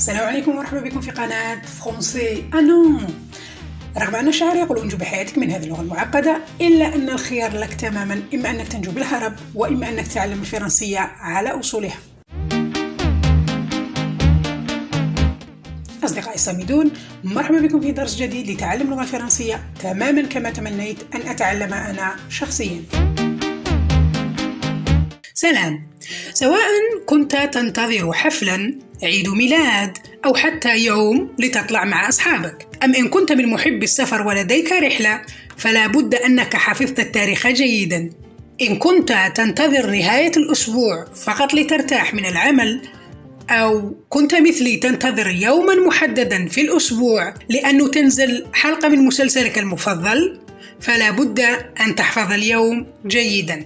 السلام عليكم ومرحبا بكم في قناة فرونسي أنون. رغم أن الشاعر يقول أنجو بحياتك من هذه اللغة المعقدة، إلا أن الخيار لك تماما، إما أنك تنجو بالهرب وإما أنك تتعلم الفرنسية على أصولها. أصدقائي الصامدون، مرحبا بكم في درس جديد لتعلم اللغة الفرنسية تماما كما تمنيت أن أتعلم أنا شخصيا. سلام. سواء كنت تنتظر حفلا، عيد ميلاد، أو حتى يوم لتطلع مع أصحابك، أم إن كنت من محب السفر ولديك رحلة، فلا بد أنك حفظت التاريخ جيدا. إن كنت تنتظر نهاية الأسبوع فقط لترتاح من العمل، أو كنت مثلي تنتظر يوما محددا في الأسبوع لأنه تنزل حلقة من مسلسلك المفضل، فلا بد أن تحفظ اليوم جيدا.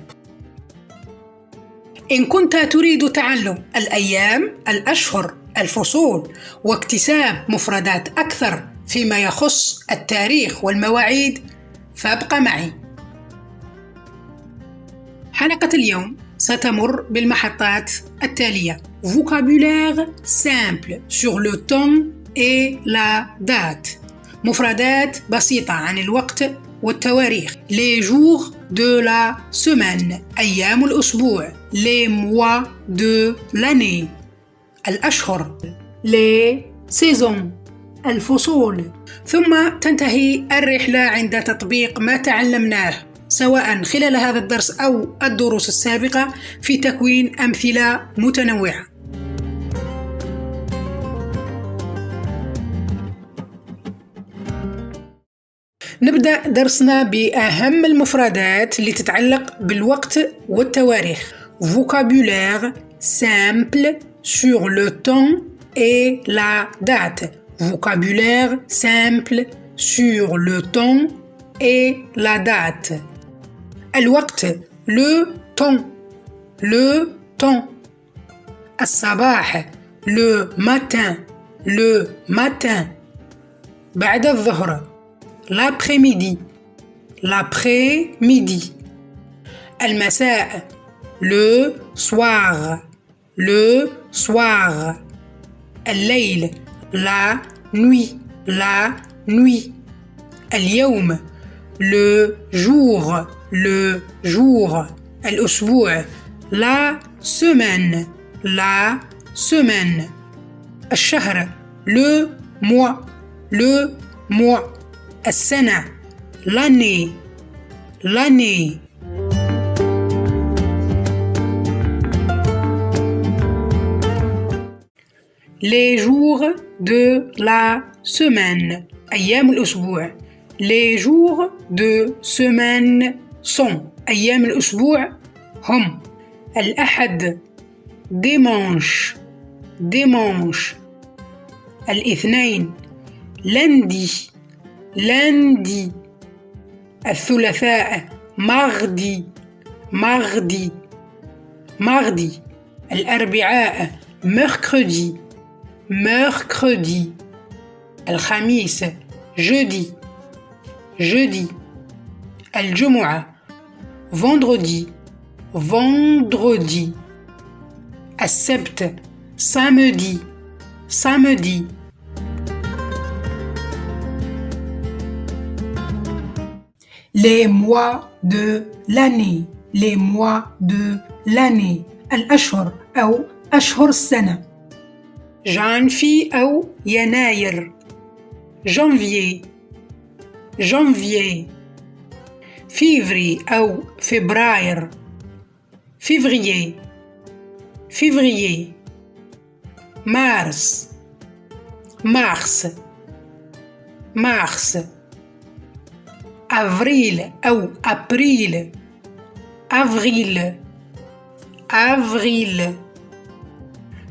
إن كنت تريد تعلم الأيام، الأشهر، الفصول، واكتساب مفردات أكثر فيما يخص التاريخ والمواعيد، فابق معي. حلقة اليوم ستمر بالمحطات التالية: vocabulaire simple sur le temps et la date، مفردات بسيطة عن الوقت والتواريخ. les jours de la semaine، أيام الأسبوع. les mois de l'année، الأشهر. les saisons، الفصول. ثم تنتهي الرحلة عند تطبيق ما تعلمناه سواء خلال هذا الدرس أو الدروس السابقة في تكوين أمثلة متنوعة. نبدأ درسنا بأهم المفردات اللي تتعلق بالوقت والتواريخ. vocabulaire simple sur le temps et la date. vocabulaire simple sur le temps et la date. الوقت le temps. le temps. الصباح le matin. le matin. بعد الظهر l'après-midi. l'après-midi. المساء le soir. le soir. الليل la nuit. la nuit. اليوم le jour. le jour. الأسبوع la semaine. la semaine. الشهر le mois. le mois. السنة l'année. l'année. les jours de la semaine، أيام الأسبوع. les jours de semaine sont، أيام الأسبوع هم: الأحد dimanche. dimanche. الاثنين lundi. lundi. الثلاثاء mardi. mardi. mardi. الأربعاء mercredi. mercredi. الخميس jeudi. jeudi. الجمعة vendredi. vendredi. السبت samedi. samedi. les mois de l'année. les mois de l'année. الأشهر أو أشهر السنة. janvier أو يناير. janvier. janvier. février أو فبراير. février. février. mars. mars. mars. avril أو أبريل. avril. avril.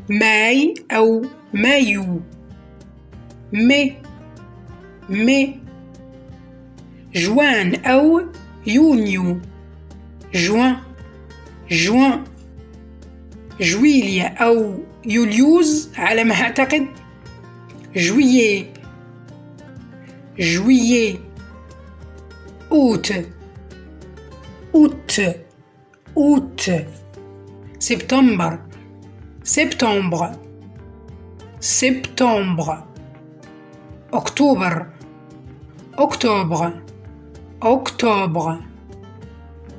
ماي أو مايو. mai. mai. جوان أو يونيو. juin. juin. جويليا أو يوليوز على ما أعتقد. juillet. juillet. août. août. août. septembre. septembre. septembre, octobre, octobre, octobre,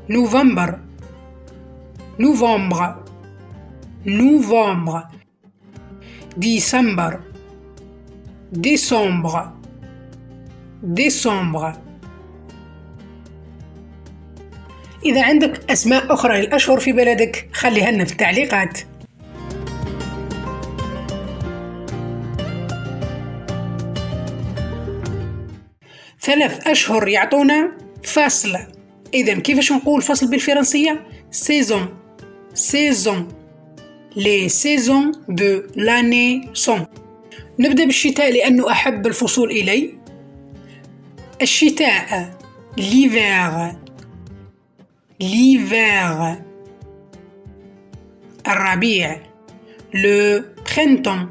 novembre, novembre, novembre, décembre, décembre, décembre. إذا عندك أسماء أخرى للأشهر في بلدك خليها لنا في التعليقات. ثلاث أشهر يعطونا فصل. إذن كيفاش نقول فصل بالفرنسية؟ saison, saison. Les saisons de l'année sont. نبدأ بالشتاء لأنه أحب الفصول إلي. الشتاء l'hiver, l'hiver. الربيع le printemps,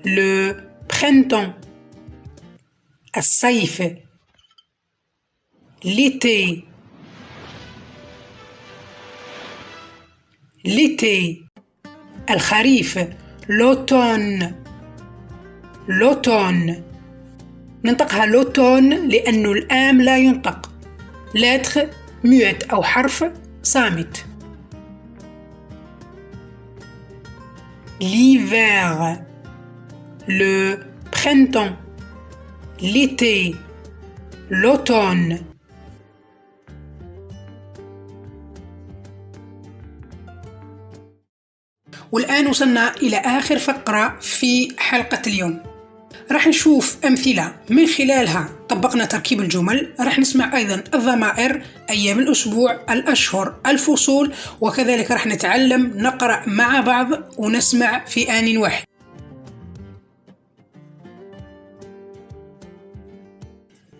le printemps. الصيف l'été, l'été. الخريف l'automne, l'automne. ننطقها l'automne لأنه الآم لا ينطق، lettre muette أو حرف صامت. l'hiver, le printemps, l'été, l'automne. والآن وصلنا إلى آخر فقرة في حلقة اليوم. راح نشوف أمثلة من خلالها طبقنا تركيب الجمل. راح نسمع أيضا الضمائر، أيام الأسبوع، الأشهر، الفصول، وكذلك راح نتعلم نقرأ مع بعض ونسمع في آن واحد.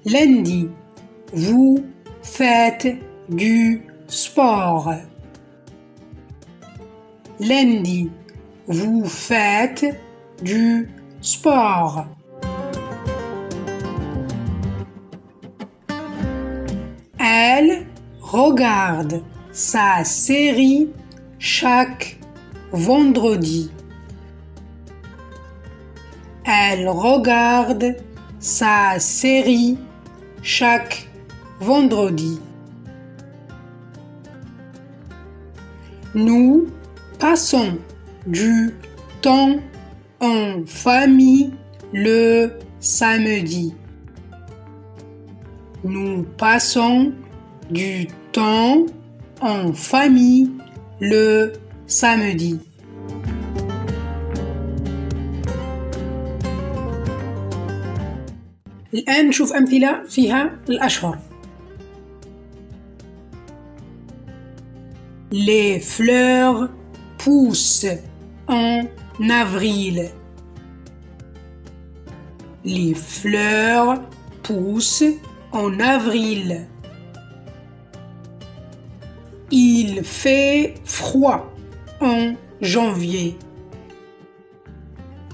Lundi, vous faites du sport. Lundi, vous faites du sport. Elle regarde sa série chaque vendredi. Elle regarde sa série chaque vendredi. Nous passons du temps en famille le samedi. Nous passons du temps en famille le samedi. الآن نشوف أمثلة فيها الأشهر. Les fleurs poussent en avril. Les fleurs poussent en avril. Il fait froid en janvier.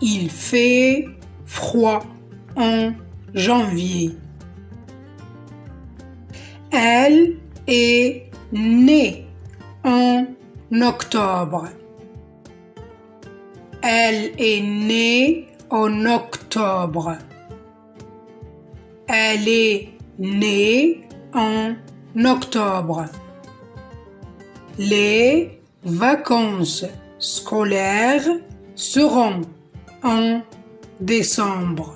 Il fait froid en janvier. Elle est née en octobre. Elle est née en octobre. Elle est née en octobre. Les vacances scolaires seront en décembre.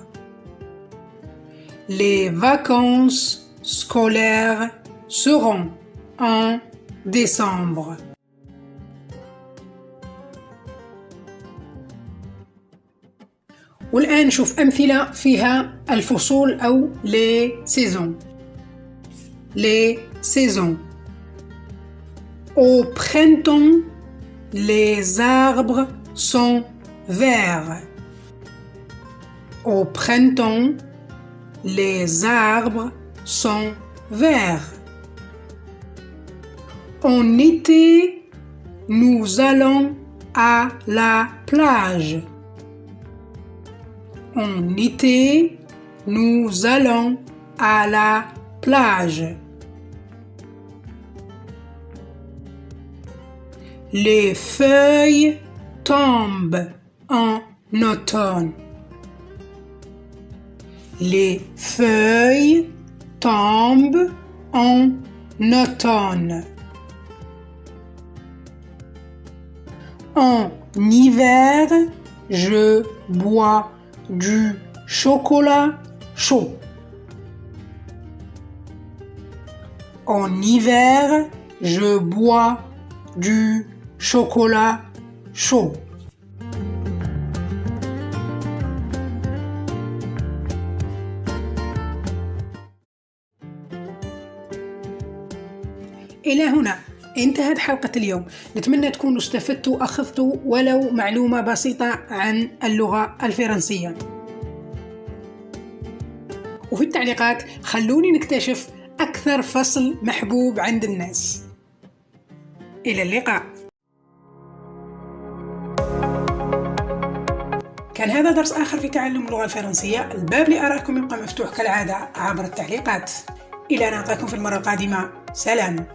Les vacances scolaires seront en décembre. والآن نشوف أمثلة فيها الفصول أو les saisons. Les saisons. Au printemps, les arbres sont verts. Au printemps, les arbres sont verts. En été, nous allons à la plage. En été, nous allons à la plage. Les feuilles tombent en automne. Les feuilles tombent en automne. En hiver, je bois du chocolat chaud. En hiver, je bois du chocolat chaud. إلى هنا انتهت حلقة اليوم. نتمنى تكونوا استفدتوا وأخذتوا ولو معلومة بسيطة عن اللغة الفرنسية. وفي التعليقات خلوني نكتشف أكثر فصل محبوب عند الناس. إلى اللقاء. كان هذا درس آخر في تعلم اللغة الفرنسية. الباب لآرائكم يبقى مفتوح كالعادة عبر التعليقات. إلى أن ألقاكم في المرة القادمة. سلام.